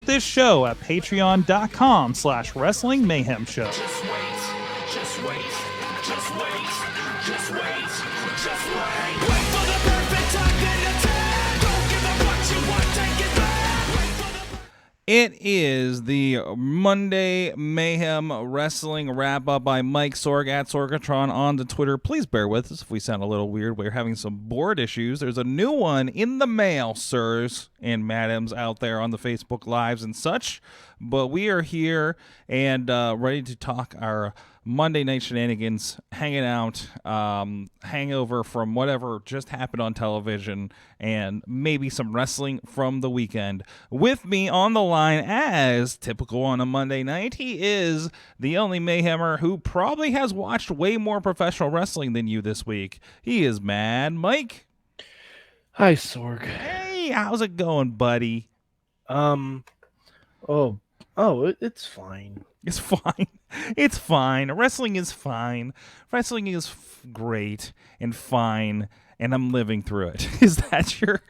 this show at patreon.com/Wrestling Mayhem Show. Just wait, just wait, just wait, just wait, just wait. Wait for the perfect time, then attack. Don't give up what you want, take it back. Wait for the It is the Monday Mayhem Wrestling wrap-up by Mike Sorg at Sorgatron on the Twitter. Please bear with us if we sound a little weird. We're having some board issues. There's a new one in the mail, sirs and madams out there on the Facebook Lives and such. But we are here and ready to talk our Monday night shenanigans, hanging out, hangover from whatever just happened on television, and maybe some wrestling from the weekend. With me on the line, as typical on a Monday night, he is the only Mayhemmer who probably has watched way more professional wrestling than you this week. He is Mad Mike. Hi, Sorg. Hey, how's it going, buddy? It's fine. It's fine. It's fine. Wrestling is fine. Wrestling is great and fine, and I'm living through it. Is that your...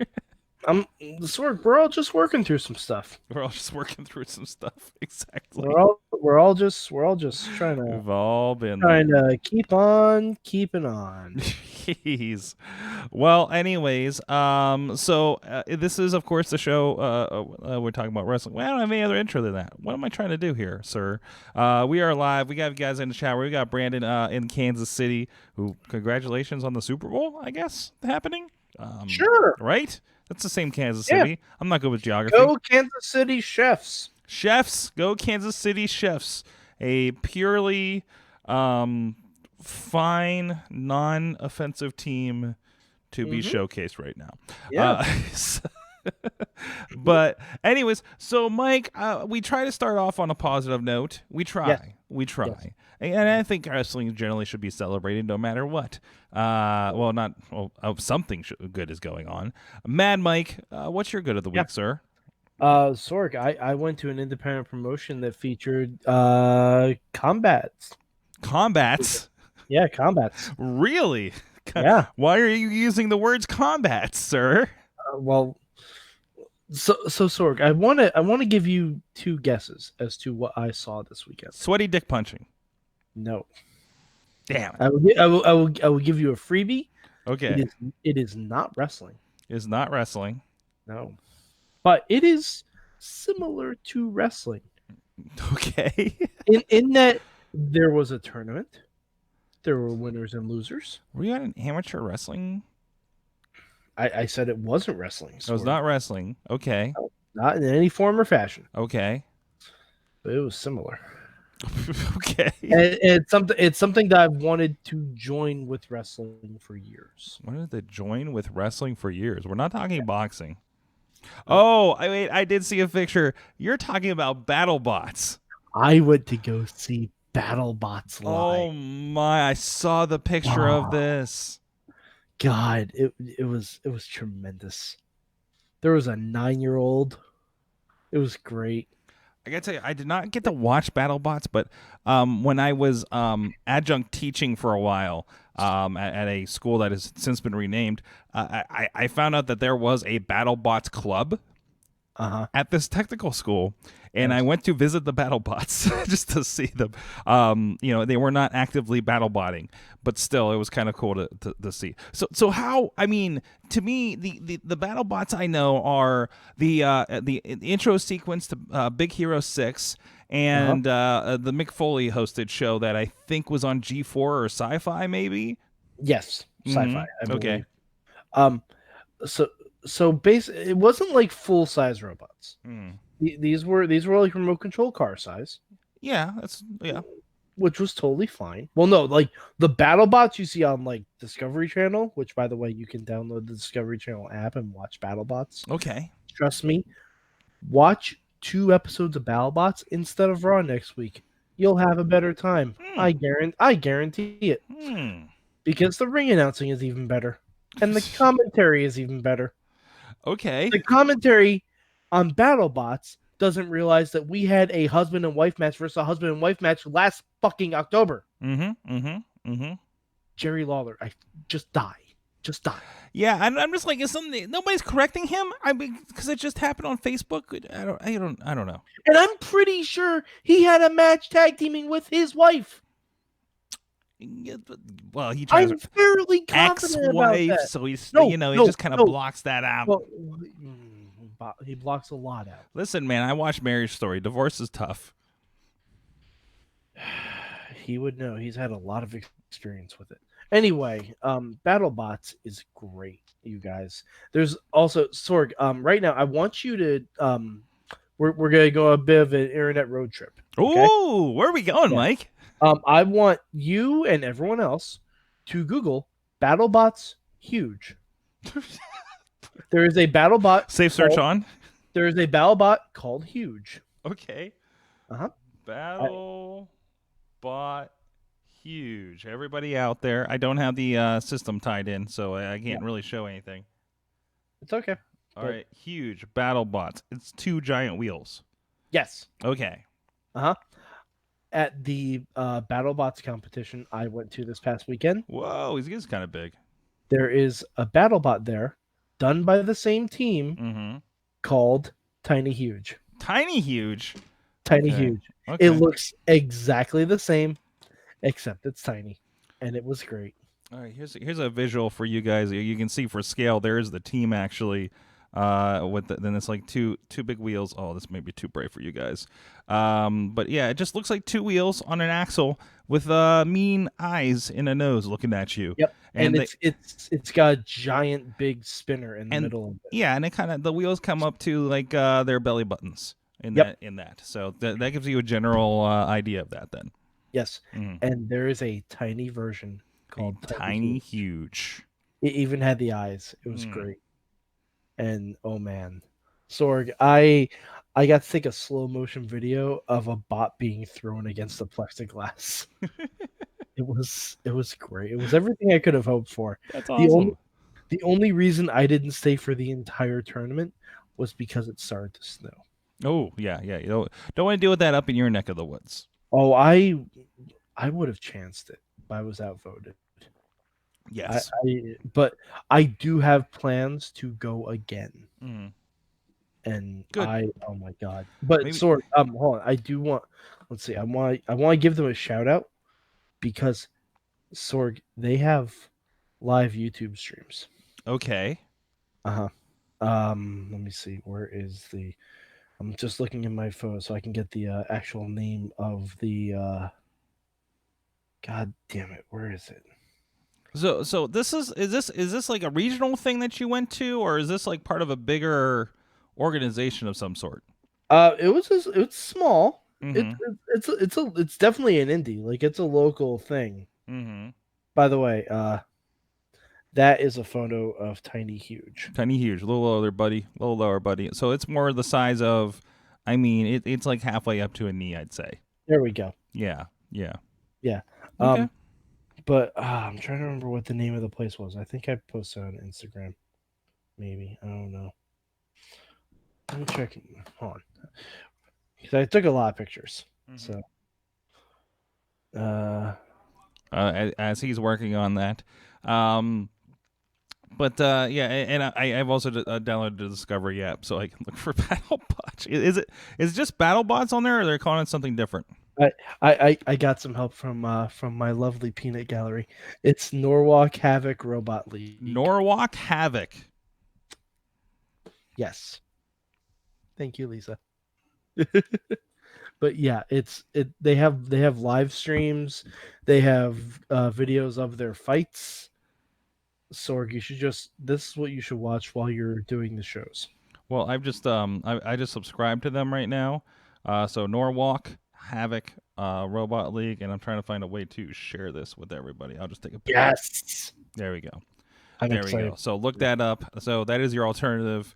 Sorg, we're all just working through some stuff. We're all just working through some stuff. Exactly. We're all just trying to We've all been keep on keeping on. Jeez. Well, anyways, so this is, of course, the show. We're talking about wrestling. Well, I don't have any other intro than that. What am I trying to do here, sir? We are live. We got guys in the chat. We got Brandon in Kansas City. Who? Congratulations on the Super Bowl, I guess, happening. Sure. Right? That's the same Kansas City. I'm not good with geography. Go Kansas City Chefs. Chefs, go Kansas City Chefs. A purely fine, non-offensive team to be showcased right now. Yeah. But anyways, so Mike, we try to start off on a positive note. We try. Yes. We try. Yes. And I think wrestling generally should be celebrated no matter what. Something good is going on. Mad Mike, what's your good of the week, sir? Sorg, I went to an independent promotion that featured combats. Combats? Yeah, combats. Really? Yeah. Why are you using the words combats, sir? So Sorg, I want to give you two guesses as to what I saw this weekend. Sweaty dick punching. No. Damn it. I will give you a freebie. Okay. It is not wrestling. It's not wrestling. No. But it is similar to wrestling. Okay. in that there was a tournament. There were winners and losers. Were you at an amateur wrestling? I said it wasn't wrestling. It was not wrestling. Okay. No, not in any form or fashion. Okay. But it was similar. Okay. And it's something that I've wanted to join with wrestling for years. Wanted to join with wrestling for years. We're not talking boxing. Oh, I did see a picture. You're talking about BattleBots. I went to go see BattleBots live. Oh my! I saw the picture of this. God, it was tremendous. There was a 9-year-old. It was great. I gotta tell you, I did not get to watch BattleBots, but when I was adjunct teaching for a while at a school that has since been renamed, I found out that there was a BattleBots club at this technical school, and I went to visit the BattleBots just to see them. They were not actively BattleBotting, but still, it was kind of cool to see. So how? I mean, to me, the BattleBots I know are the intro sequence to Big Hero 6 and the Mick Foley hosted show that I think was on G4 or Sci-Fi, maybe. Yes, Sci-Fi. Okay. So basically, it wasn't like full size robots. These were like remote control car size. Yeah, which was totally fine. Well, no, like the BattleBots you see on like Discovery Channel, which by the way you can download the Discovery Channel app and watch BattleBots. Okay, trust me, watch 2 episodes of BattleBots instead of Raw next week. You'll have a better time. I guarantee it. Because the ring announcing is even better, and the commentary is even better. Okay. The commentary on BattleBots doesn't realize that we had a husband and wife match versus a husband and wife match last fucking October. Jerry Lawler, I just die. Just die. Yeah, I'm just like, is something nobody's correcting him? I mean, because it just happened on Facebook. I don't know. And I'm pretty sure he had a match tag teaming with his wife. Yeah, well, he tries I'm fairly confident about ex-wife, that. so he's No, he no, just kind of no. blocks that out. Well, he blocks a lot out. Listen, man, I watched Marriage Story. Divorce is tough. He would know. He's had a lot of experience with it. Anyway, BattleBots is great, you guys. There's also Sorg. Right now, I want you to we're gonna go a bit of an internet road trip. Okay? Ooh, where are we going, Yeah. Mike? I want you and everyone else to Google BattleBots huge. There is a BattleBot. Safe search on. There is a BattleBot called Huge. Okay. Uh-huh. BattleBot huge. Everybody out there. I don't have the system tied in, so I can't really show anything. It's okay. All right, huge BattleBots. It's 2 giant wheels. Yes. Okay. Uh-huh. At the BattleBots competition I went to this past weekend, Whoa, he's kind of big. there is a BattleBot there done by the same team Mm-hmm. called Tiny Huge. Tiny huge. Tiny Okay. Huge. Okay. It looks exactly the same, except it's tiny. And it was great. All right, here's a visual for you guys. You can see for scale, there is the team actually. Then it's like two big wheels. Oh, this may be too bright for you guys. But yeah, it just looks like 2 wheels on an axle with mean eyes and a nose looking at you. Yep. And they- it's got a giant big spinner in the middle of it. Yeah, and it kind of the wheels come up to like their belly buttons in that. So that gives you a general idea of that then. Yes. Mhm. And there is a tiny version called Tiny Huge. It even had the eyes. It was Mm. great. And oh man, Sorg, I got to take a slow motion video of a bot being thrown against the plexiglass. It was great. It was everything I could have hoped for. That's awesome. The only reason I didn't stay for the entire tournament was because it started to snow. Oh yeah. You don't want to deal with that up in your neck of the woods. Oh, I would have chanced it, but I was outvoted. Yes. But I do have plans to go again. Mhm. And Good. oh my god! But Maybe- Sorg, hold on. I do want. Let's see. I want to give them a shout out because Sorg, they have live YouTube streams. Okay. Let me see. Where is the? I'm just looking in my phone so I can get the actual name of the. God damn it! Where is it? So this is this like a regional thing that you went to, or is this like part of a bigger organization of some sort? It's small. Mhm. It's definitely an indie. Like it's a local thing. Mm-hmm. By the way, that is a photo of Tiny Huge. Tiny Huge, a little lower, buddy. A little lower, buddy. So it's more the size of, I mean, it's like halfway up to a knee, I'd say. There we go. Yeah. Okay. But I'm trying to remember what the name of the place was. I think I posted on Instagram. Maybe. I don't know. Let me check. Hold on. Because I took a lot of pictures. Mhm. So. As he's working on that. But yeah, and I've also downloaded the Discovery app so I can look for BattleBots. Is it just BattleBots on there, or they're calling it something different? I got some help from my lovely peanut gallery. It's Norwalk Havoc Robot League. Norwalk Havoc. Yes. Thank you, Lisa. But yeah, they have live streams, they have videos of their fights. Sorg, this is what you should watch while you're doing the shows. Well, I've just I just subscribed to them right now. So Norwalk Havoc Robot League, and I'm trying to find a way to share this with everybody. I'll just take a picture. Yes. There we go. I'm There excited. we go. So look that up. So that is your alternative.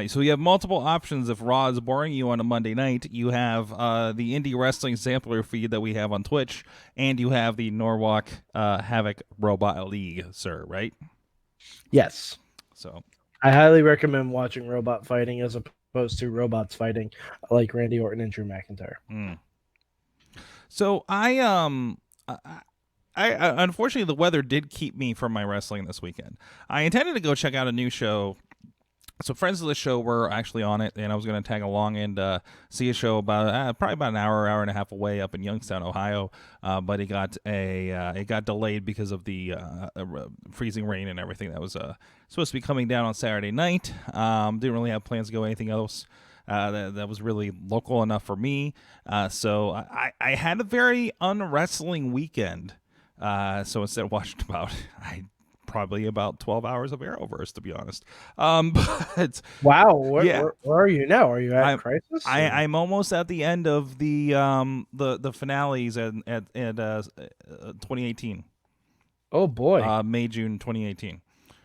So you have multiple options. If Raw is boring you on a Monday night, you have the Indie Wrestling Sampler feed that we have on Twitch, and you have the Norwalk Havoc Robot League, sir, right? Yes. So I highly recommend watching robot fighting as opposed to robots fighting like Randy Orton and Drew McIntyre. So I unfortunately, the weather did keep me from my wrestling this weekend. I intended to go check out a new show. So friends of the show were actually on it, and I was going to tag along and see a show about probably about an hour and a half away up in Youngstown, Ohio. But it got delayed because of the freezing rain and everything that was supposed to be coming down on Saturday night. Didn't really have plans to go anything else. That was really local enough for me. So I had a very unwrestling weekend. So instead of watching probably about 12 hours of Arrowverse, to be honest. But wow, where are you now? Are you at Crisis? I'm almost at the end of the finales at 2018. Oh boy, May June 2018.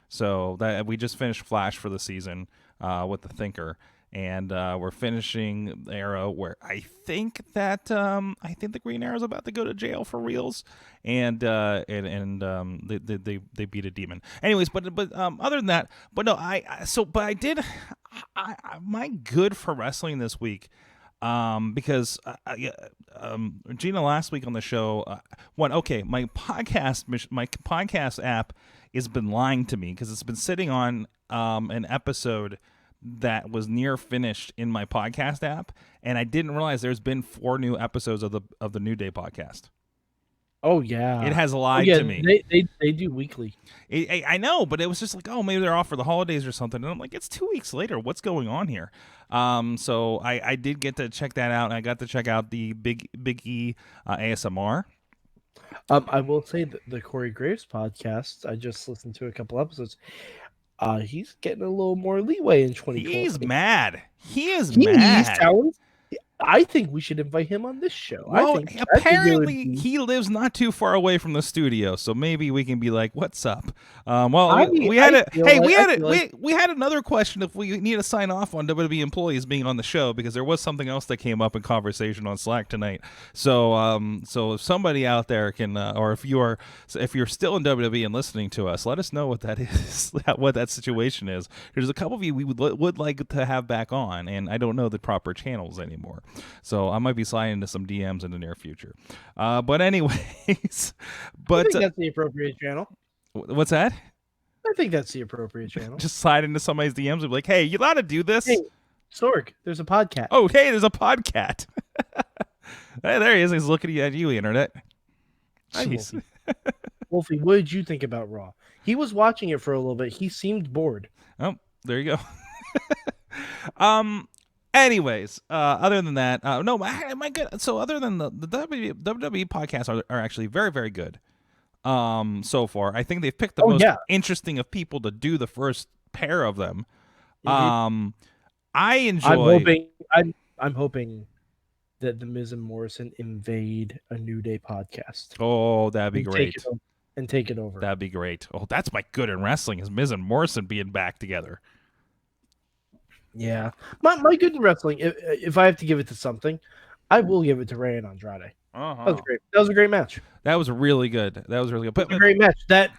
So that we just finished Flash for the season with the Thinker. And we're finishing Arrow, where I think the Green Arrow's about to go to jail for reals, and they beat a demon. Anyways, but other than that, my good for wrestling this week, because Gina last week on the show, my podcast app has been lying to me because it's been sitting on an episode that was near finished in my podcast app, and I didn't realize there's been 4 new episodes of the New Day podcast. Oh yeah, it has lied to me. They do weekly. I know, but it was just like, oh, maybe they're off for the holidays or something. And I'm like, it's 2 weeks later. What's going on here? So I did get to check that out, and I got to check out the Big E ASMR. I will say that the Corey Graves podcast, I just listened to a couple episodes. He's getting a little more leeway in 2020. He's mad. He is mad. I think we should invite him on this show. Well, apparently he lives not too far away from the studio, so maybe we can be like, "What's up?" We had another question if we need to sign off on WWE employees being on the show, because there was something else that came up in conversation on Slack tonight. So if somebody out there can, or if you're still in WWE and listening to us, let us know what that is, what that situation is. There's a couple of you we would like to have back on, and I don't know the proper channels anymore. So I might be sliding into some DMs in the near future. But anyways, I think that's the appropriate channel. What's that? I think that's the appropriate channel. Just slide into somebody's DMs and be like, hey, you allowed to do this? Hey, Sorg, there's a podcast. Oh, hey, there's a podcast. Hey, there he is. He's looking at you, Internet. Hi, Wolfie. Wolfie, what did you think about Raw? He was watching it for a little bit. He seemed bored. Oh, there you go. Anyways, other than that, no, my good. So other than the WWE podcasts are actually very, very good. So far, I think they've picked the most interesting of people to do the first pair of them. Mm-hmm. I enjoy. I'm hoping that the Miz and Morrison invade a New Day podcast. Oh, that'd be great. Take it over. That'd be great. Oh, that's my good in wrestling is Miz and Morrison being back together. Yeah, my good in wrestling. If I have to give it to something, I will give it to Rey and Andrade. Uh-huh. That was great. That was a great match. That was really good. But a great match. That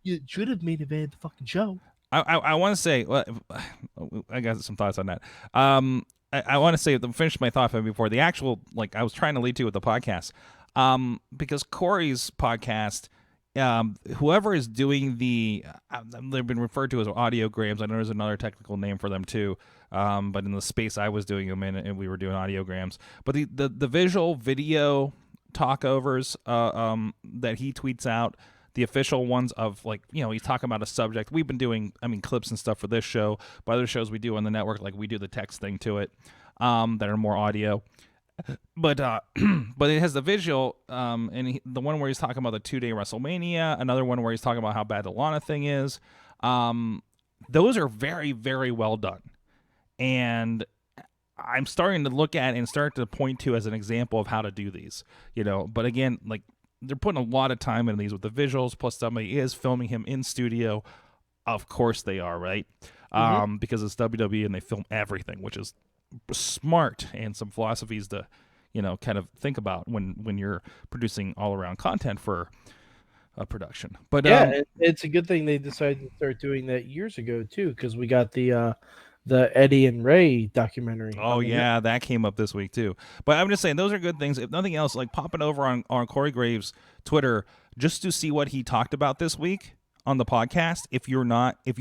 you should have made event the fucking show. I want to say, well, I got some thoughts on that. I want to say, finish my thought before the actual, I was trying to lead to with the podcast, because Corey's podcast. Whoever is doing they've been referred to as audiograms. I know there's another technical name for them too. But in the space I was doing them in, and we were doing audiograms. But the visual video talkovers that he tweets out, the official ones of he's talking about a subject. We've been doing, clips and stuff for this show, but other shows we do on the network, we do the text thing to it, that are more audio. But but it has the visual, and the one where he's talking about the 2-day WrestleMania, another one where he's talking about how bad the Lana thing is. Those are very, very well done, and I'm starting to look at and start to point to as an example of how to do these. But again, they're putting a lot of time in these with the visuals. Plus, somebody is filming him in studio. Of course, they are, right? Mm-hmm. Because it's WWE and they film everything, which is smart, and some philosophies to kind of think about when you're producing all around content for a production. But yeah, it's a good thing they decided to start doing that years ago too, because we got the the Eddie and Rey documentary. Oh yeah, that came up this week too. But I'm just saying those are good things. If nothing else, like popping over on Corey Graves' Twitter just to see what he talked about this week on the podcast. If you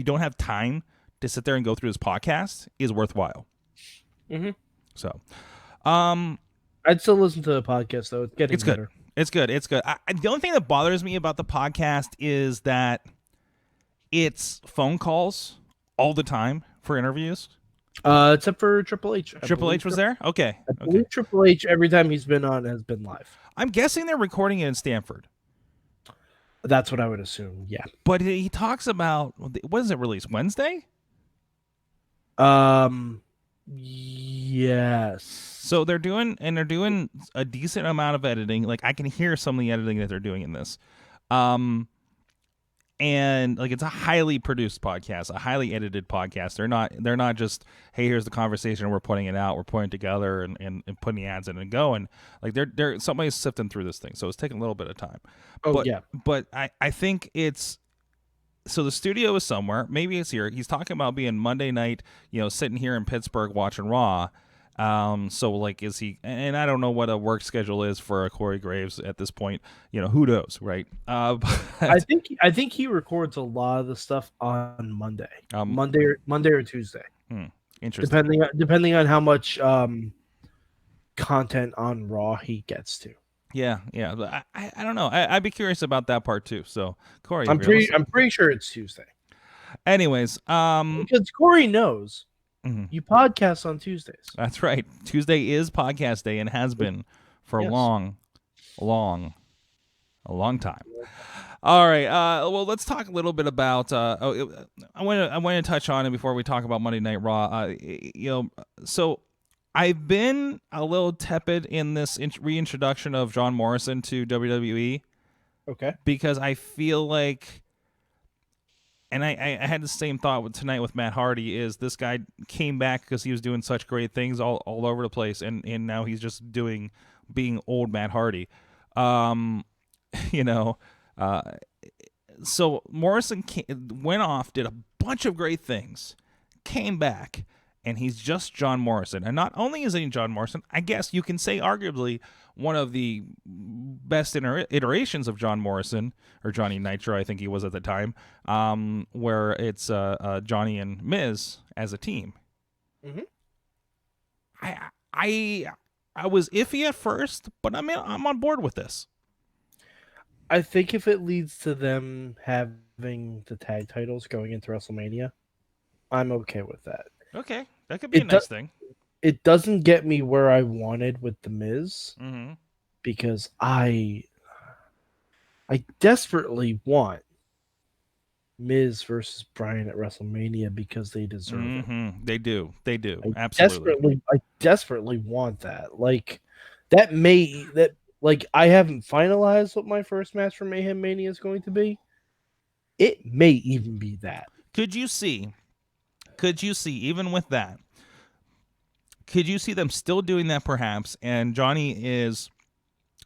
don't have time to sit there and go through his podcast, is worthwhile. Mm-hmm. So, I'd still listen to the podcast though. It's getting better. It's good. It's good. The only thing that bothers me about the podcast is that it's phone calls all the time for interviews. Except for Triple H. Triple H was there? Okay. I believe Triple H, every time he's been on, has been live. I'm guessing they're recording it in Stanford. That's what I would assume, yeah. But he talks about, when is it released? Wednesday? Yes. So they're doing a decent amount of editing. Like, I can hear some of the editing that they're doing in this. And like, it's a highly produced podcast, a highly edited podcast. They're not just, hey, here's the conversation, we're putting it out, we're putting it together and putting the ads in and going. Like, they're somebody's sifting through this thing, so it's taking a little bit of time. But I think it's, so the studio is somewhere, maybe it's here. He's talking about being Monday night, sitting here in Pittsburgh watching Raw. So like, is he, and I don't know what a work schedule is for Corey Graves at this point, who knows, right? I think he records a lot of the stuff on Monday, Monday or Tuesday. Interesting. Depending on how much content on Raw he gets to. Yeah. But I don't know. I'd be curious about that part too. So Corey, I'm pretty sure it's Tuesday. Anyways, because Corey knows. Mm-hmm. You podcast on Tuesdays. That's right. Tuesday is podcast day and has been for a long time. All right. Well, let's talk a little bit about. I want to touch on it before we talk about Monday Night Raw. So I've been a little tepid in this reintroduction of John Morrison to WWE. Okay. Because I feel like. And I had the same thought tonight with Matt Hardy, is this guy came back because he was doing such great things all over the place, and now he's just being old Matt Hardy. So Morrison went off, did a bunch of great things, came back, and he's just John Morrison. And not only is he John Morrison, I guess you can say arguably one of the best iterations of John Morrison, or Johnny Nitro, I think he was at the time, where it's Johnny and Miz as a team. Mm-hmm. I was iffy at first, but I'm on board with this. I think if it leads to them having the tag titles going into WrestleMania, I'm okay with that. Okay, that could be a nice thing. It doesn't get me where I wanted with The Miz, mm-hmm. because I desperately want Miz versus Bryan at WrestleMania because they deserve it. They do. Absolutely. I desperately want that. Like, I haven't finalized what my first match for Mayhem Mania is going to be. It may even be that. Could you see, even with that, could you see them still doing that perhaps, and Johnny is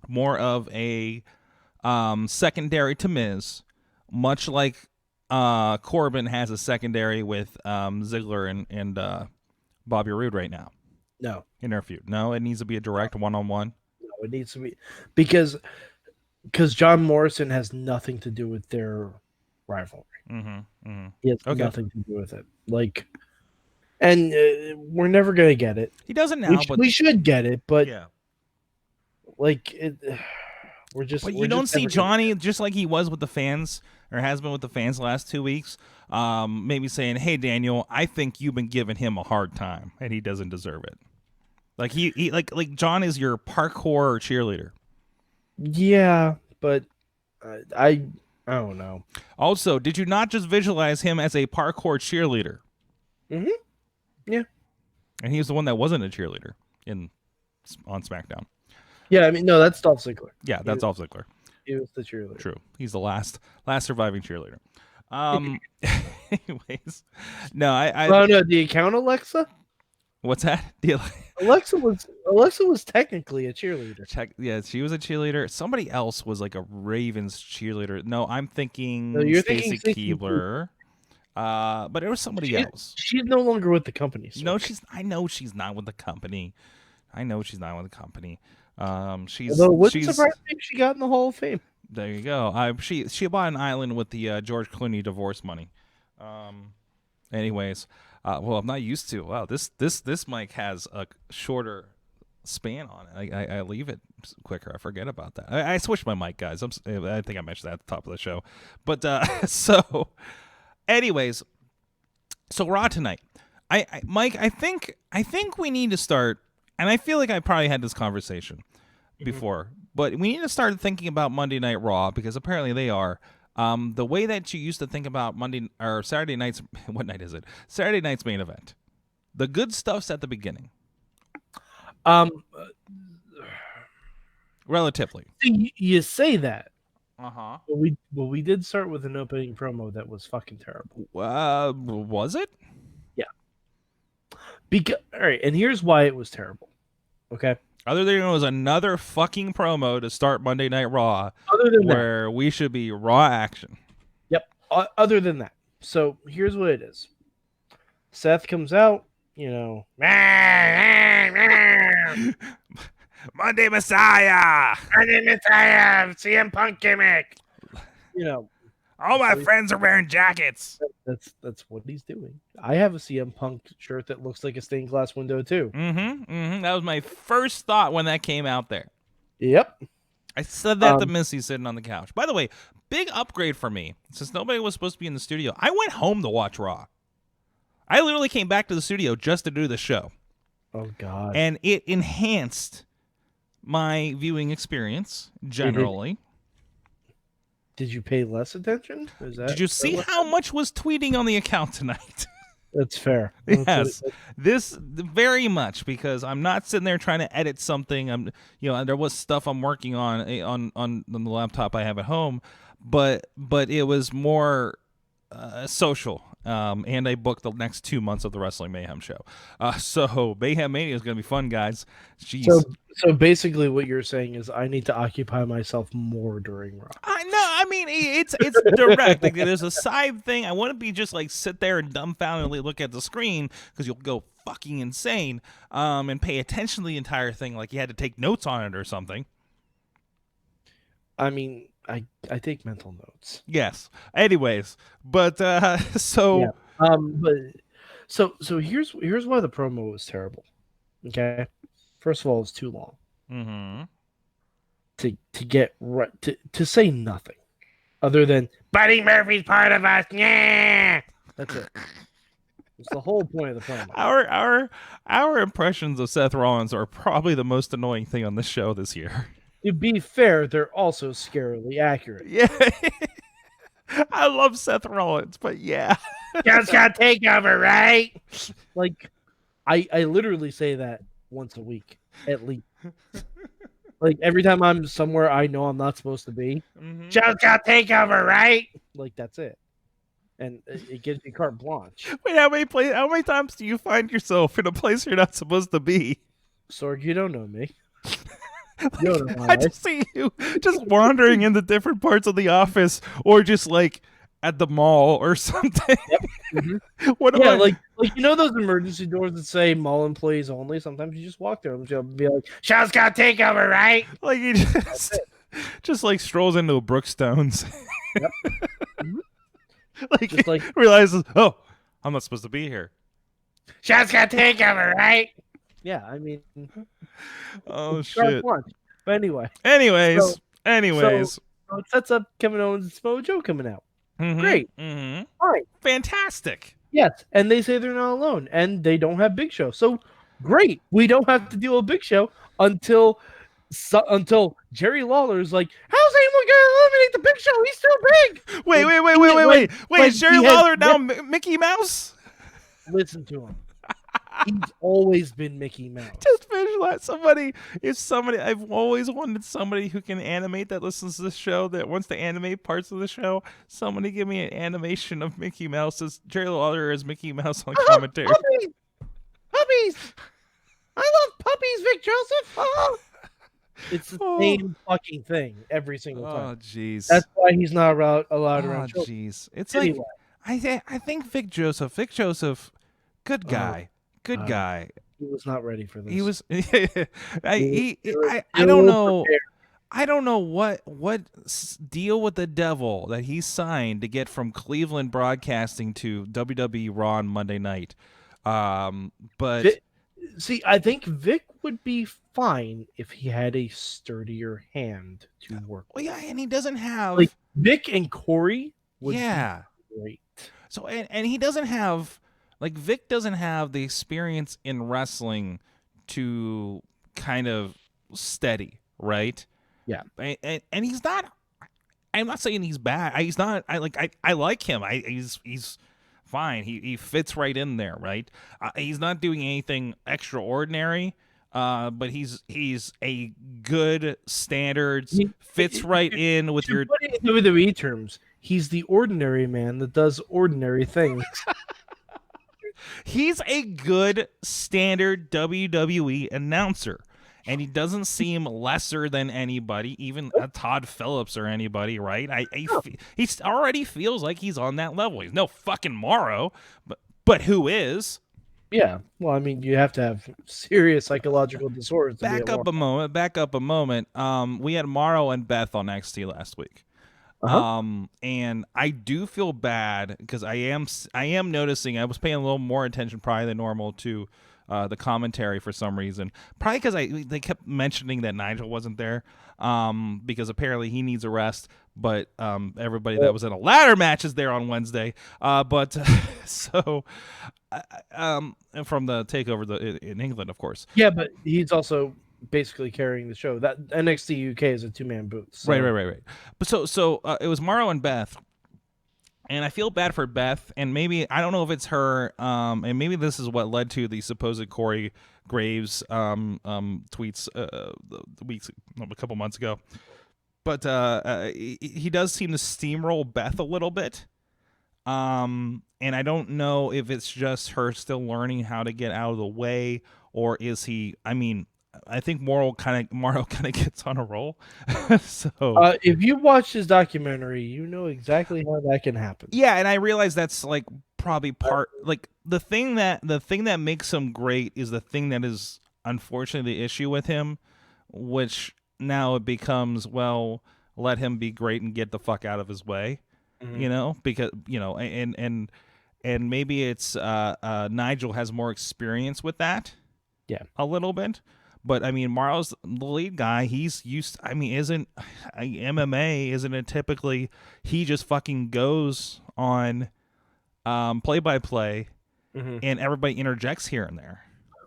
more of a secondary to Miz, much like Corbin has a secondary with Ziggler and Bobby Roode right now? No. In their feud. No, it needs to be a direct one-on-one. No, it needs to be, because John Morrison has nothing to do with their rivalry. He has nothing to do with it. Like, and we're never gonna get it. He doesn't now, but we should get it. But yeah, like we're just. But you don't see Johnny just like he was with the fans, or has been with the fans the last 2 weeks. Maybe saying, "Hey, Daniel, I think you've been giving him a hard time, and he doesn't deserve it." Like he like John is your parkour cheerleader. Yeah, but I don't know. Also, did you not just visualize him as a parkour cheerleader? Mm-hmm. Yeah. And he was the one that wasn't a cheerleader on SmackDown. Yeah, I mean, no, that's Dolph Ziggler. Yeah, that's Dolph Ziggler. He was the cheerleader. True. He's the last surviving cheerleader. Anyways, no, Oh no, the account Alexa. What's that? Alexa was technically a cheerleader. Yeah, she was a cheerleader. Somebody else was like a Ravens cheerleader. No, I'm thinking No, you're Stacy thinking Keibler. But it was somebody else. She's no longer with the company. So. No, I know she's not with the company. She's. Although it wouldn't surprise me if she got in the Hall of Fame. There you go. She bought an island with the George Clooney divorce money. Anyways, well, I'm not used to. Wow, this mic has a shorter span on it. I leave it quicker. I forget about that. I switched my mic, guys. I think I mentioned that at the top of the show. But so, anyways, so Raw tonight. Mike, I think we need to start, and I feel like I probably had this conversation before, but we need to start thinking about Monday Night Raw, because apparently they are. The way that you used to think about Monday or Saturday nights, what night is it? Saturday night's main event. The good stuff's at the beginning. Relatively. You say that. Uh-huh. But we did start with an opening promo that was fucking terrible. Was it? Yeah. All right, and here's why it was terrible. Okay. Other than it was another fucking promo to start Monday Night Raw, where we should be raw action. Yep. Other than that. So here's what it is. Seth comes out, Monday Messiah, CM Punk gimmick. All my friends are wearing jackets. That's what he's doing. I have a CM Punk shirt that looks like a stained glass window too. That was my first thought when that came out there. Yep. I said that to Missy sitting on the couch. By the way, big upgrade for me. Since nobody was supposed to be in the studio, I went home to watch Raw. I literally came back to the studio just to do the show. Oh, God. And it enhanced my viewing experience generally. Did you pay less attention? Did you see how much was tweeting on the account tonight? That's fair. Yes, this very much, because I'm not sitting there trying to edit something. There was stuff I'm working on the laptop I have at home, but it was more social. And I booked the next 2 months of the Wrestling Mayhem show. So Mayhem Mania is going to be fun, guys. Jeez. So basically what you're saying is I need to occupy myself more during Raw. I mean, it's direct. Like, there's a side thing. I wouldn't be just like sit there and dumbfoundedly look at the screen, because you'll go fucking insane, and pay attention to the entire thing like you had to take notes on it or something. I mean, I take mental notes. Yes. Anyways, but so yeah. So here's why the promo was terrible. Okay. First of all, it's too long. Mm-hmm. To get right to say nothing other than Buddy Murphy's part of us. Yeah. That's it. It's the whole point of the promo. Our impressions of Seth Rollins are probably the most annoying thing on this show this year. To be fair, they're also scarily accurate. Yeah. I love Seth Rollins, but yeah. Just got takeover, right? Like, I literally say that once a week, at least. Like, every time I'm somewhere I know I'm not supposed to be, just got takeover, right? Like, that's it. And it gives you carte blanche. Wait, how many times do you find yourself in a place you're not supposed to be? Sorg, you don't know me. I just see you just wandering into different parts of the office, or just like at the mall or something. Yep. Mm-hmm. Like those emergency doors that say mall employees only. Sometimes you just walk there and be like, "Show's got takeover, right?" Like he just like strolls into a Brookstones. Yep. Mm-hmm. like realizes, oh, I'm not supposed to be here. Show's got takeover, right? Yeah, I mean, oh shit. But anyways, so it sets up Kevin Owens and Samoa Joe coming out. Mm-hmm. Great, all right, fantastic. Yes, and they say they're not alone, and they don't have Big Show. So great, we don't have to deal with Big Show until Jerry Lawler's like, how's anyone gonna eliminate the Big Show? He's too big. Wait, is Jerry Lawler now Mickey Mouse? Listen to him. He's always been Mickey Mouse. Just visualize I've always wanted somebody who can animate, that listens to this show, that wants to animate parts of the show. Somebody give me an animation of Mickey Mouse as Jerry Lawler as Mickey Mouse on commentary. Puppies! I love puppies, Vic Joseph! Oh. It's the same fucking thing every single time. Oh, jeez. That's why he's not allowed around children. Jeez. It's anyway. like, I think Vic Joseph, good guy, good God. guy. He was not ready for this. He was. He was I don't ill know. prepared. I don't know what deal with the devil that he signed to get from Cleveland Broadcasting to WWE Raw on Monday night. But See, I think Vic would be fine if he had a sturdier hand to work well, with. yeah, and he doesn't have Like Vic and Corey would be great. So and he doesn't have like Vic doesn't have the experience in wrestling to kind of steady, right? Yeah. And he's not. I'm not saying he's bad. He's not. I like him. He's fine. He fits right in there, right? He's not doing anything extraordinary. But he's a good standards. Fits right in with your. Put it in WWE terms, he's the ordinary man that does ordinary things. He's a good standard WWE announcer. And he doesn't seem lesser than anybody, even Todd Phillips or anybody, right? He already feels like he's on that level. He's no fucking Morrow, but who is? Yeah. Well, I mean, you have to have serious psychological disorders. Back up a moment. We had Morrow and Beth on NXT last week. And I do feel bad because I am noticing I was paying a little more attention probably than normal to the commentary for some reason. Probably because they kept mentioning that Nigel wasn't there because apparently he needs a rest. But everybody that was in a ladder match is there on Wednesday. So from the takeover in England, of course. Yeah, but he's also basically carrying the show. That NXT UK is a 2-man booth. So. Right. But so it was Morrow and Beth. And I feel bad for Beth, and maybe I don't know if it's her, and maybe this is what led to the supposed Corey Graves tweets a couple months ago. But he does seem to steamroll Beth a little bit, and I don't know if it's just her still learning how to get out of the way, or is he? I mean, I think Morrow kind of gets on a roll. So if you watch his documentary, you know exactly how that can happen. Yeah, and I realize that's like probably part like the thing that makes him great is the thing that is unfortunately the issue with him, which now it becomes, well, let him be great and get the fuck out of his way. You know, because and maybe it's Nigel has more experience with that. Yeah, a little bit. But I mean, Morrow's the lead guy. He's used. I mean, MMA isn't it typically he just fucking goes on play-by-play, and everybody interjects here and there.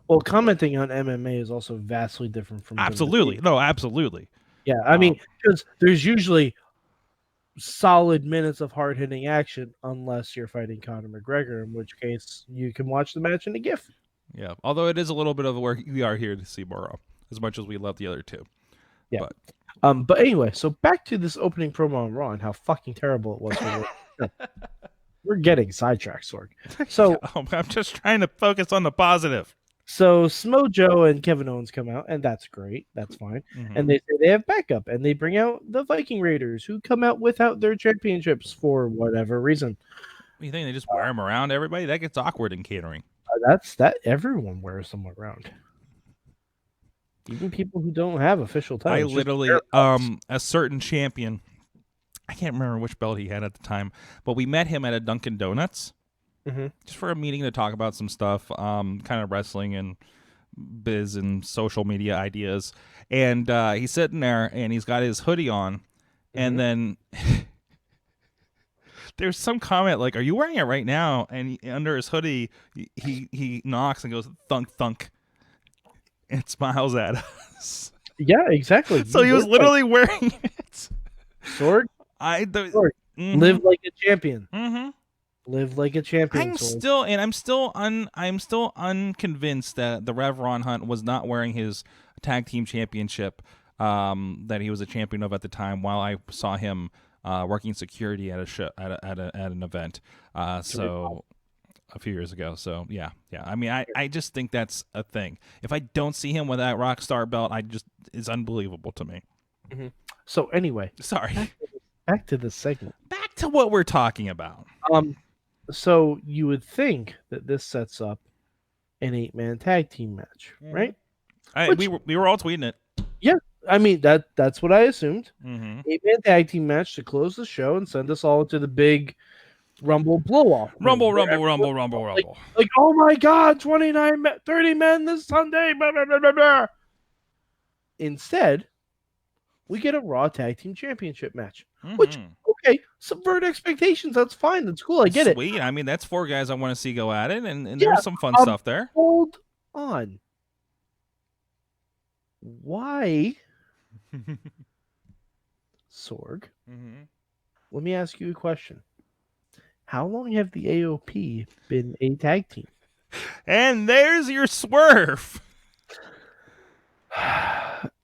Well, commenting on MMA is also vastly different from absolutely. WWE. No, absolutely. Yeah, I mean, because there's usually solid minutes of hard-hitting action, unless you're fighting Conor McGregor, in which case you can watch the match in a GIF. Yeah, although it is a little bit of where we are here to see Morrow, as much as we love the other two. Yeah. But anyway, so back to this opening promo on Raw and how fucking terrible it was. We're getting sidetracked, Sorg. So I'm just trying to focus on the positive. So Smojo and Kevin Owens come out, and that's great. That's fine. And they say they have backup, and they bring out the Viking Raiders, who come out without their championships for whatever reason. You think they just wear them around everybody? That gets awkward in catering. That everyone wears them around. Even people who don't have official titles. I literally, a certain champion, I can't remember which belt he had at the time, but we met him at a Dunkin' Donuts just for a meeting to talk about some stuff, kind of wrestling and biz and social media ideas. And he's sitting there and he's got his hoodie on, and then there's some comment like, "Are you wearing it right now?" And under his hoodie, he knocks and goes thunk thunk, and smiles at us. Yeah, exactly. So he was literally wearing it. Sorg, live like a champion. Live like a champion. I'm still unconvinced that the Rev Ron Hunt was not wearing his tag team championship that he was a champion of at the time, while I saw him working security at a show at an event. So a few years ago. So yeah. I mean, I just think that's a thing. If I don't see him with that Rockstar belt, it's unbelievable to me. So anyway, sorry. Back to the segment. Back to what we're talking about. So you would think that this sets up an 8-man tag team match, right? We were all tweeting it. Yeah, I mean that's what I assumed. Mm-hmm. 8-man tag team match to close the show and send us all to the big Rumble blow-off. Rumble, where rumble, everyone- rumble, rumble. Like, oh my God, 30 men this Sunday. Blah, blah, blah, blah, blah. Instead, we get a Raw Tag Team Championship match. Which, okay, subvert expectations. That's fine. That's cool. I get it. Sweet. I mean, that's 4 guys I want to see go at it, and Yeah, there's some fun stuff there. Hold on. Why, Sorg? Let me ask you a question. How long have the AOP been a tag team? And there's your swerve.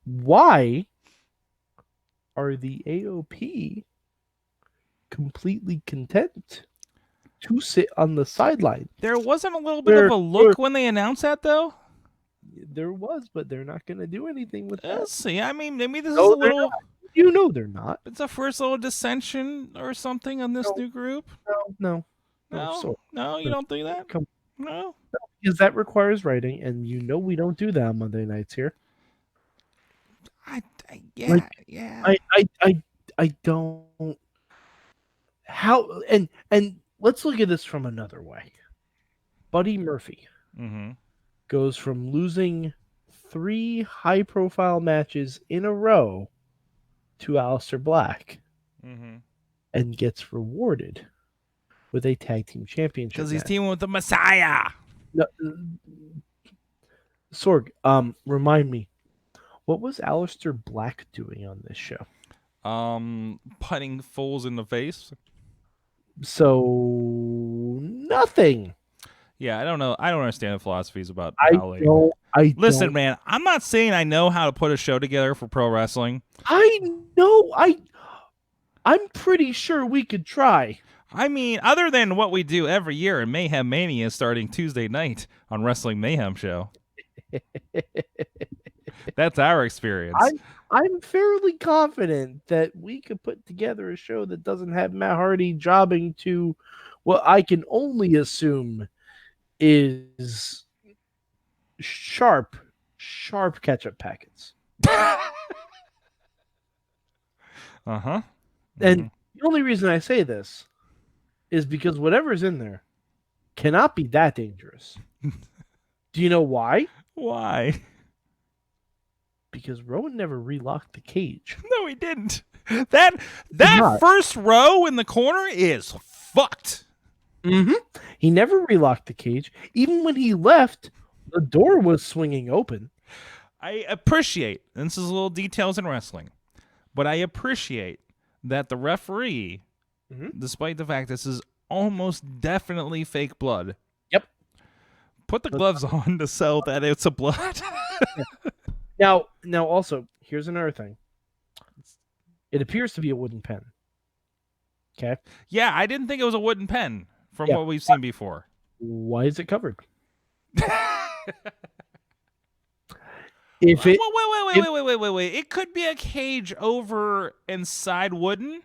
Why are the AOP completely content to sit on the sideline? There wasn't a little bit of a look when they announced that, though? There was, but they're not going to do anything with that. Let's see. I mean, maybe this No, is a they're little... not. You know they're not. It's a first little dissension or something on this new group? No. No, you don't do that? No? Because that requires writing, and you know we don't do that on Monday nights here. I don't. How and let's look at this from another way. Buddy Murphy goes from losing 3 high-profile matches in a row to Aleister Black and gets rewarded with a tag team championship because he's match. teaming with the Messiah. No, Sorg, remind me, what was Aleister Black doing on this show? Putting fools in the face. So nothing. Yeah, I don't know. I don't understand the philosophies about Listen, man, I'm not saying I know how to put a show together for pro wrestling. I know. I'm pretty sure we could try. I mean, other than what we do every year in Mayhem Mania starting Tuesday night on Wrestling Mayhem Show. That's our experience. I'm fairly confident that we could put together a show that doesn't have Matt Hardy jobbing to what I can only assume is sharp ketchup packets. Uh-huh. And the only reason I say this is because whatever's in there cannot be that dangerous. Do you know why? Why? Because Rowan never relocked the cage. No, he didn't. That first row in the corner is fucked. He never relocked the cage. Even when he left, the door was swinging open. I appreciate, and this is little details in wrestling, but I appreciate that the referee, despite the fact this is almost definitely fake blood, put the gloves on to sell that it's a blood. Now, also, here's another thing. It appears to be a wooden pen. Okay? Yeah, I didn't think it was a wooden pen from what we've seen before. Why is it covered? Wait. It could be a cage over inside wooden.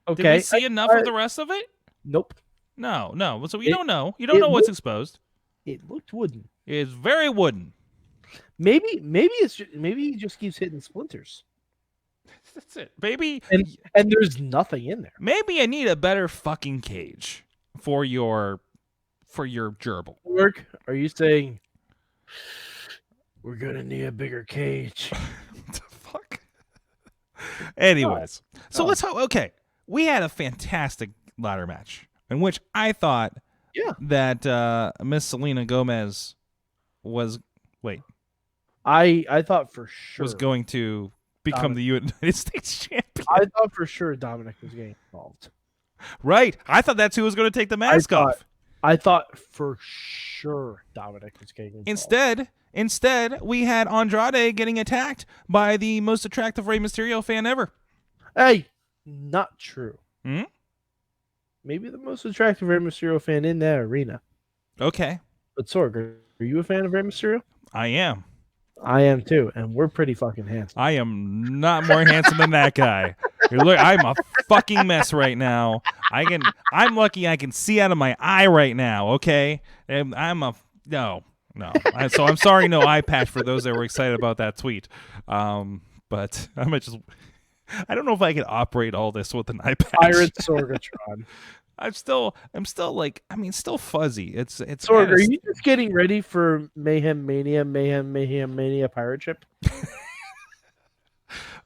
Okay. Did we see enough of the rest of it? Nope. No. So you don't know. You don't know what's exposed. It looked wooden. It's very wooden. Maybe he just keeps hitting splinters. That's it, baby. And there's nothing in there. Maybe I need a better fucking cage for your gerbil. Work? Are you saying we're gonna need a bigger cage? What the fuck? Anyways, so let's hope. Okay, we had a fantastic ladder match in which I thought that Miss Selena Gomez was I thought for sure was going to become the United States champion. I thought for sure Dominic was getting involved. Right. I thought that's who was going to take the mask off. I thought for sure Dominic was getting involved. Instead, we had Andrade getting attacked by the most attractive Rey Mysterio fan ever. Hey, not true. Maybe the most attractive Rey Mysterio fan in that arena. Okay. But Sorg, are you a fan of Rey Mysterio? I am. I am too, and we're pretty fucking handsome. I am not more handsome than that guy. Look, I'm a fucking mess right now. I'm lucky I can see out of my eye right now. Okay, and no. So I'm sorry, no eye patch for those that were excited about that tweet. But I might just. I don't know if I can operate all this with an eye patch. Pirate Sorgatron. I'm still like, still fuzzy. It's. Sorg, are you just getting ready for Mayhem Mania pirate ship?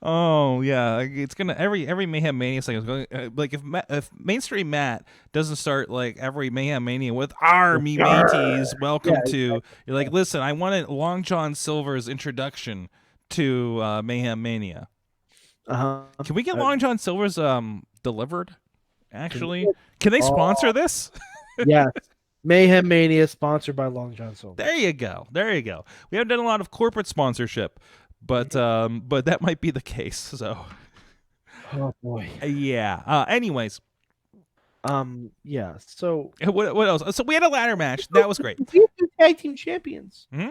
Oh yeah, it's gonna every Mayhem Mania thing is going like if Mainstream Matt doesn't start like every Mayhem Mania with me mateys, welcome to. You're like, listen, I wanted Long John Silver's introduction to Mayhem Mania. Can we get Long John Silver's delivered? Actually, can they sponsor this? Yes. Mayhem Mania sponsored by Long John Silver. There you go. We haven't done a lot of corporate sponsorship, but that might be the case. So, oh boy. Yeah. Anyways. Yeah. So what else? So we had a ladder match. That was great. We have new tag team champions. Hmm?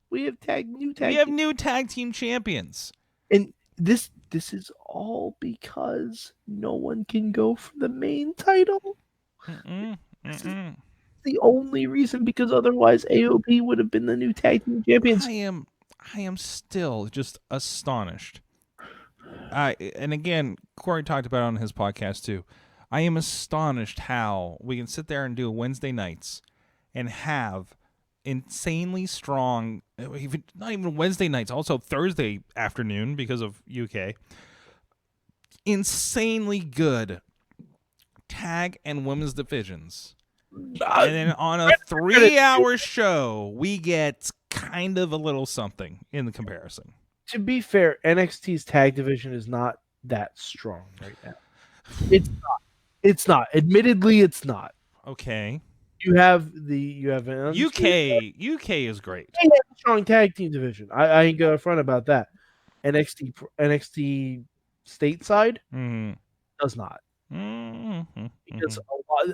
We have new tag team champions. And this is all because no one can go for the main title. This is the only reason, because otherwise AOP would have been the new tag team champions. I am still just astonished. And again, Corey talked about it on his podcast too. I am astonished how we can sit there and do Wednesday nights and have insanely strong, not even Wednesday nights, also Thursday afternoon because of UK, insanely good tag and women's divisions. And then on a 3-hour show, we get kind of a little something in the comparison. To be fair, NXT's tag division is not that strong right now. It's not. Admittedly, it's not. Okay. You have UK is great. They have a strong tag team division. I ain't going front about that. NXT stateside does not. Because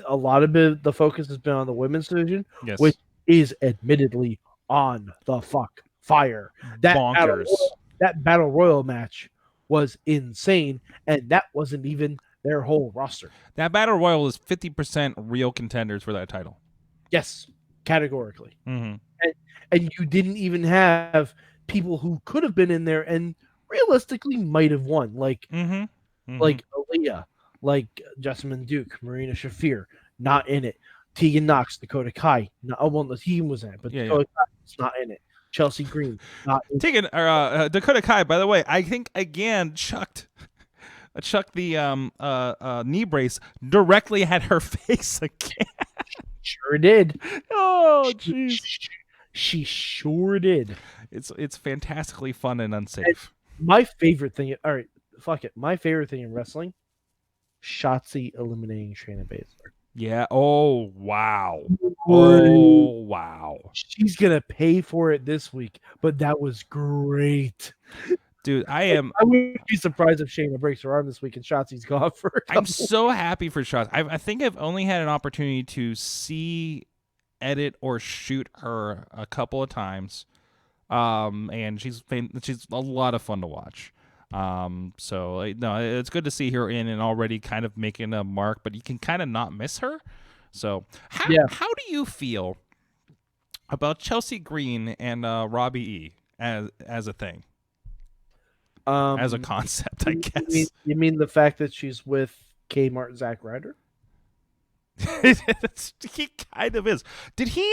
a lot of the focus has been on the women's division, which is admittedly on the fuck fire. Bonkers. That Battle Royal match was insane, and that wasn't even their whole roster. That Battle Royal is 50% real contenders for that title. Yes, categorically. And you didn't even have people who could have been in there and realistically might have won, like Aaliyah, like Jessamine Duke, Marina Shafir, not in it. Tegan Knox, Dakota Kai, the team was in it, but Dakota Kai was not in it. Chelsea Green, not in Tegan or Dakota Kai, by the way, I think again chucked the knee brace directly at her face again. Sure did. Oh, jeez. She sure did. It's fantastically fun and unsafe. And my favorite thing. All right, fuck it. My favorite thing in wrestling: Shotzi eliminating Shayna Baszler. Yeah. Oh wow. Oh wow. She's gonna pay for it this week, but that was great. Dude, I wouldn't be surprised if Shayna breaks her arm this week and Shotzi's gone for a couple. I'm so happy for Shotzi. I think I've only had an opportunity to see, edit, or shoot her a couple of times. And she's a lot of fun to watch. So no, it's good to see her in and already kind of making a mark, but you can kind of not miss her. So how do you feel about Chelsea Green and Robbie E as a thing? As a concept, I guess. You mean the fact that she's with Kmart Zack Ryder? He kind of is. Did he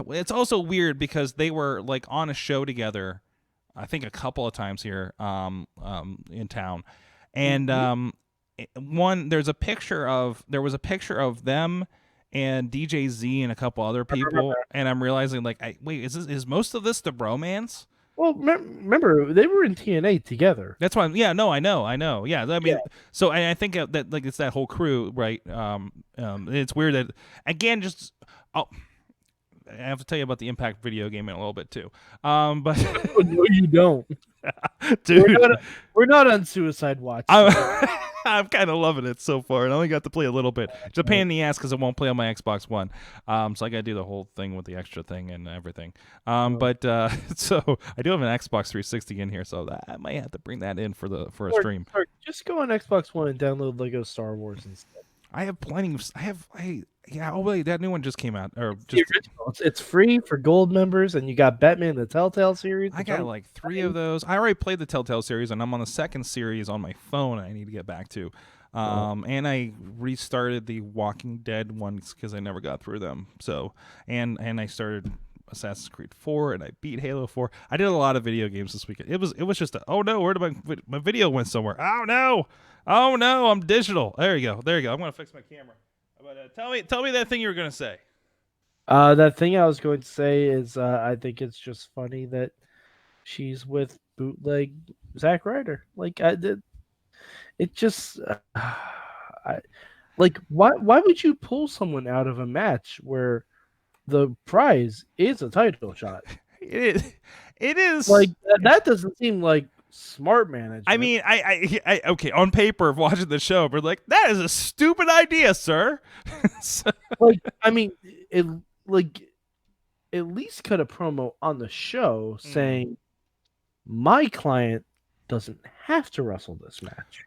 it's also weird because they were like on a show together, I think a couple of times here in town. And there was a picture of them and DJ Z and a couple other people, and I'm realizing like, wait, is most of this the bromance? Well, remember they were in TNA together. That's why. Yeah, no, I know. Yeah, I mean, so I think that like it's that whole crew, right? It's weird that again, I have to tell you about the Impact video game in a little bit too. But no, you don't, dude. We're not on Suicide Watch. I'm kind of loving it so far, and I only got to play a little bit. It's a pain in the ass because it won't play on my Xbox One. So I got to do the whole thing with the extra thing and everything. But so I do have an Xbox 360 in here, so I might have to bring that in for a stream. Or just go on Xbox One and download Lego Star Wars instead. I have plenty of. Oh wait, that new one just came out, or The just. original. It's free for gold members, and you got Batman the Telltale series. I got like 3 of those. I already played the Telltale series, and I'm on the second series on my phone. I need to get back to, and I restarted the Walking Dead ones because I never got through them. So, and I started Assassin's Creed 4, and I beat Halo 4. I did a lot of video games this weekend. It was just oh no, where did my video went somewhere? Oh no, I'm digital. There you go. I'm gonna fix my camera. But tell me that thing you were gonna say. That thing I was going to say is I think it's just funny that she's with bootleg Zack Ryder. Like I did, it just why would you pull someone out of a match where the prize is a title shot? It is Like that doesn't seem like smart management. I mean, I okay, on paper of watching the show, we're like, that is a stupid idea, sir. So, I mean, it at least cut a promo on the show saying my client doesn't have to wrestle this match.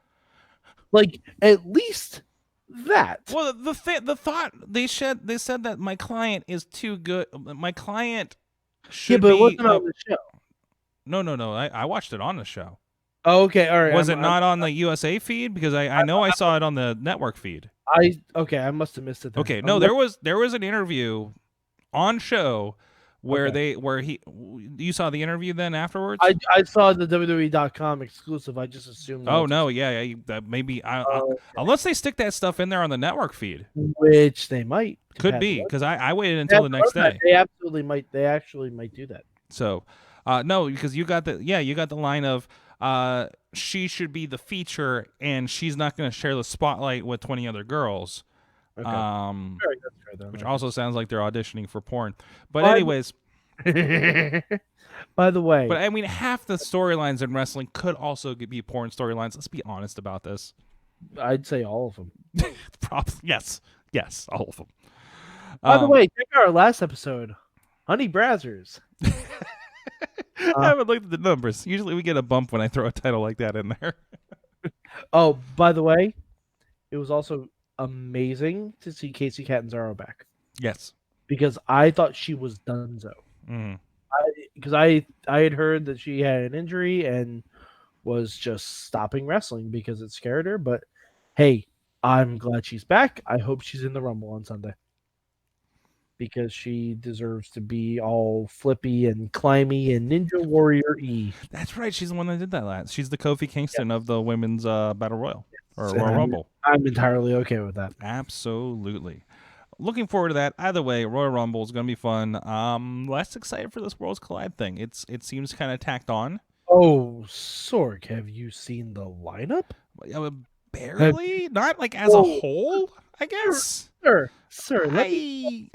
Like at least that. well, the thought they said that my client is too good. My client should but be. it wasn't on the show. No. I watched it on the show. Oh, okay, all right. Was it not on the USA feed? Because I know I saw it on the network feed. I must have missed it then. Okay, no, there was an interview on show where you saw the interview then afterwards. I saw the WWE.com exclusive. I just assumed. Oh no, yeah, maybe unless they stick that stuff in there on the network feed, which they might. could be because I waited until the next day. They absolutely might. They actually might do that. So, no, because you got the line of she should be the feature and she's not going to share the spotlight with 20 other girls. Okay. That's fair, though. Which also sounds like they're auditioning for porn. But anyways, by the way, but I mean, half the storylines in wrestling could also be porn storylines. Let's be honest about this. I'd say all of them. Probably yes, all of them. By the way, check out our last episode, Honey Brazzers. I haven't looked at the numbers. Usually we get a bump when I throw a title like that in there. Oh, by the way, it was also amazing to see Casey Catanzaro back. Yes. Because I thought she was donezo. Because I had heard that she had an injury and was just stopping wrestling because it scared her. But hey, I'm glad she's back. I hope she's in the Rumble on Sunday. Because she deserves to be all flippy and climby and Ninja Warrior-y. That's right. She's the one that did that last. She's the Kofi Kingston of the women's Battle Royal or Royal Rumble. I'm entirely okay with that. Absolutely. Looking forward to that. Either way, Royal Rumble is going to be fun. Less excited for this Worlds Collide thing. It seems kind of tacked on. Oh, Sorg, have you seen the lineup? Barely. Not like as a whole, I guess. Sir,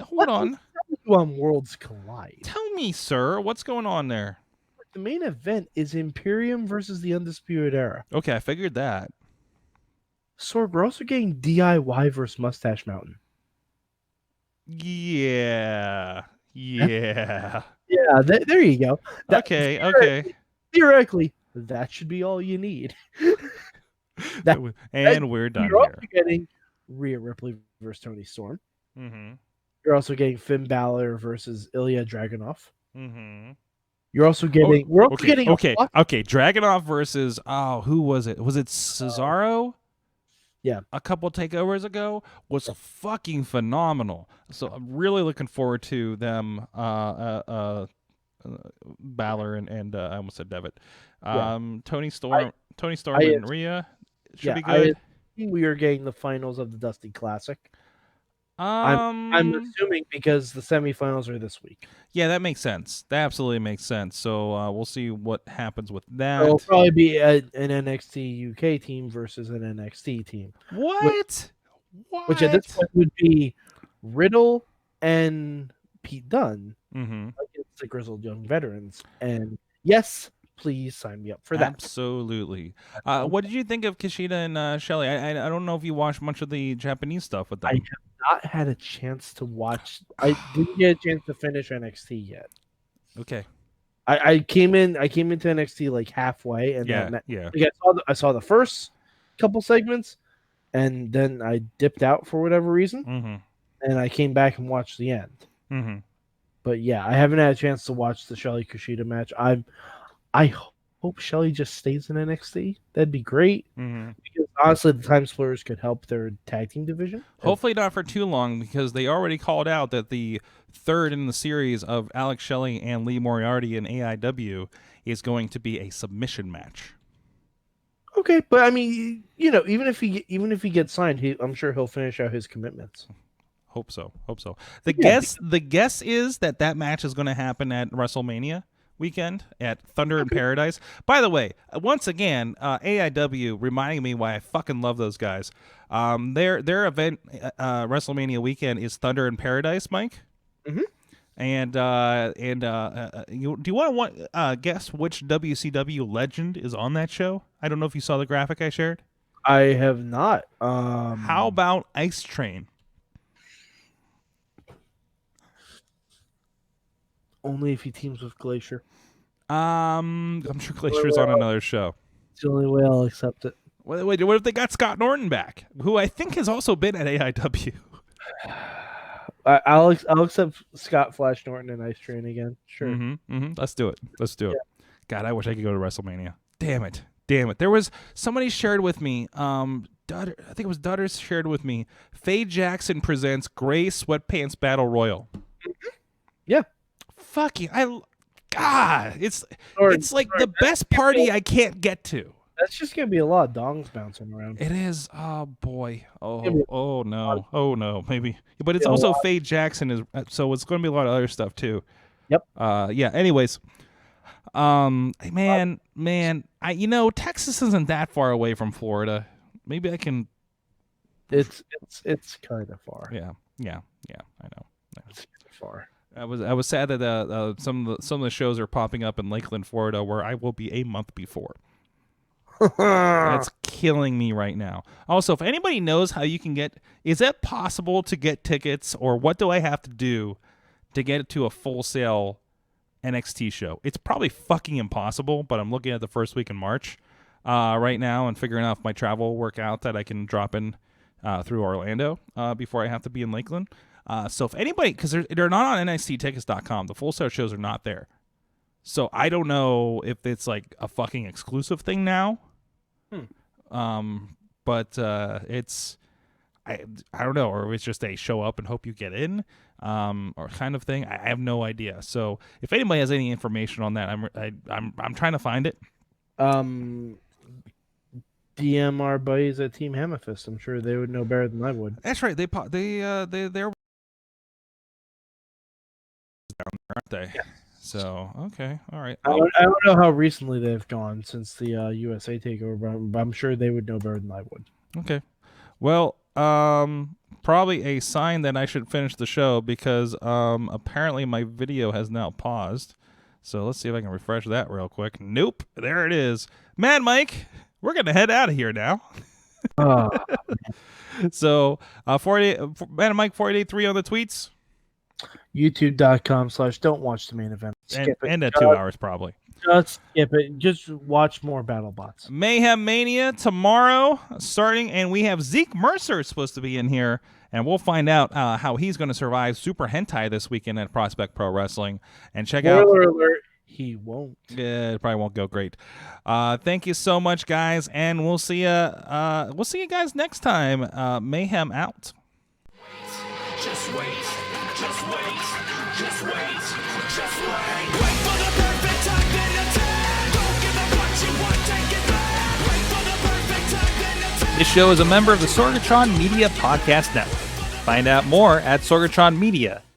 hold on. On Worlds Collide. Tell me, sir, what's going on there? The main event is Imperium versus the Undisputed Era. Okay, I figured that. Sorg, we're also getting DIY versus Mustache Mountain. Yeah. Yeah, there you go. Okay. Theoretically, that should be all you need. We're done You're here. also getting Rhea Ripley versus Toni Storm. Mm-hmm. You're also getting Finn Balor versus Ilya Dragunov. Mm-hmm. You're also getting. We're also getting. Okay. Dragunov versus who was it? Was it Cesaro? Yeah. A couple takeovers ago was fucking phenomenal. So I'm really looking forward to them. Balor and I almost said Devitt. Toni Storm and Rhea should be good. We are getting the finals of the Dusty Classic. I'm assuming because the semifinals are this week. Yeah, that makes sense. That absolutely makes sense. So we'll see what happens with that. It'll probably be an NXT UK team versus an NXT team. What? Which at this point would be Riddle and Pete Dunne against the Grizzled Young Veterans. And yes, please sign me up for that. Absolutely. What did you think of Kushida and Shelly? I don't know if you watched much of the Japanese stuff with them. I have not had a chance to watch. I didn't get a chance to finish NXT yet. Okay. I came into NXT like halfway, and Yeah. like I saw the first couple segments, and then I dipped out for whatever reason, Mm-hmm. and I came back and watched the end. Mm-hmm. But yeah, I haven't had a chance to watch the Shelly Kushida match. I hope Shelly just stays in NXT. That'd be great. Mm-hmm. Because honestly, the time splitters could help their tag team division. Hopefully not for too long, because they already called out that the third in the series of Alex Shelley and Lee Moriarty in AIW is going to be a submission match. Okay, but I mean, even if he gets signed, I'm sure he'll finish out his commitments. Hope so. The guess is that match is going to happen at WrestleMania weekend at Thunder in Paradise. By the way, once again, AIW reminding me why I fucking love those guys. Their event WrestleMania weekend is Thunder in Paradise, Mike. Mm-hmm. And do you want to guess which WCW legend is on that show? I don't know if you saw the graphic I shared. I have not. How about Ice Train? Only if he teams with Glacier. I'm sure Glacier's on another show. It's the only way I'll accept it. Wait, what if they got Scott Norton back, who I think has also been at AIW? I'll accept Scott Flash Norton and Ice Train again. Sure. Mm-hmm. Let's do it. God, I wish I could go to WrestleMania. Damn it. There was somebody shared with me. I think it was Dutters shared with me. Faye Jackson presents Gray Sweatpants Battle Royal. Yeah. Fucking it's like the best party I can't get to. That's just gonna be a lot of dongs bouncing around. It is. Oh boy. Oh no. Maybe, but it's also Faye Jackson so it's going to be a lot of other stuff too. Yep. Yeah. Anyways, man, Texas isn't that far away from Florida. Maybe I can. It's kind of far. Yeah. I know. It's far. I was sad that some of the shows are popping up in Lakeland, Florida, where I will be a month before. That's killing me right now. Also, if anybody knows how you can is it possible to get tickets, or what do I have to do to get to a Full Sail NXT show? It's probably fucking impossible, but I'm looking at the first week in March right now and figuring out if my travel will work out that I can drop in through Orlando before I have to be in Lakeland. So if anybody, because they're not on NXTtickets.com, the Full Sail shows are not there. So I don't know if it's like a fucking exclusive thing now. But it's I don't know, or it's just a show up and hope you get in, or kind of thing. I have no idea. So if anybody has any information on that, I'm trying to find it. DM our buddies at Team Hammerfist. I'm sure they would know better than I would. That's right. They're down there, aren't they? Yeah. So okay, all right. I don't know how recently they've gone since the USA takeover, but I'm sure they would know better than I would. Okay, well, probably a sign that I should finish the show, because apparently my video has now paused. So let's see if I can refresh that real quick. Nope, there it is. Man, Mike, we're gonna head out of here now. So, Man Mike 4883 on the tweets. YouTube.com/don't watch the main event. Skip it. And at 2 hours probably. Just skip it. Just watch more BattleBots. Mayhem Mania tomorrow starting, and we have Zeke Mercer supposed to be in here, and we'll find out how he's going to survive Super Hentai this weekend at Prospect Pro Wrestling. And check out. Spoiler alert, he won't. Yeah, it probably won't go great. Thank you so much, guys, and we'll see you guys next time. Mayhem out. Just wait. Just wait, just wait, just wait. Wait for the perfect time, then attack. Don't give up what you want, take it back. Wait for the perfect time, then attack. This show is a member of the Sorgatron Media Podcast Network. Find out more at sorgatronmedia.com.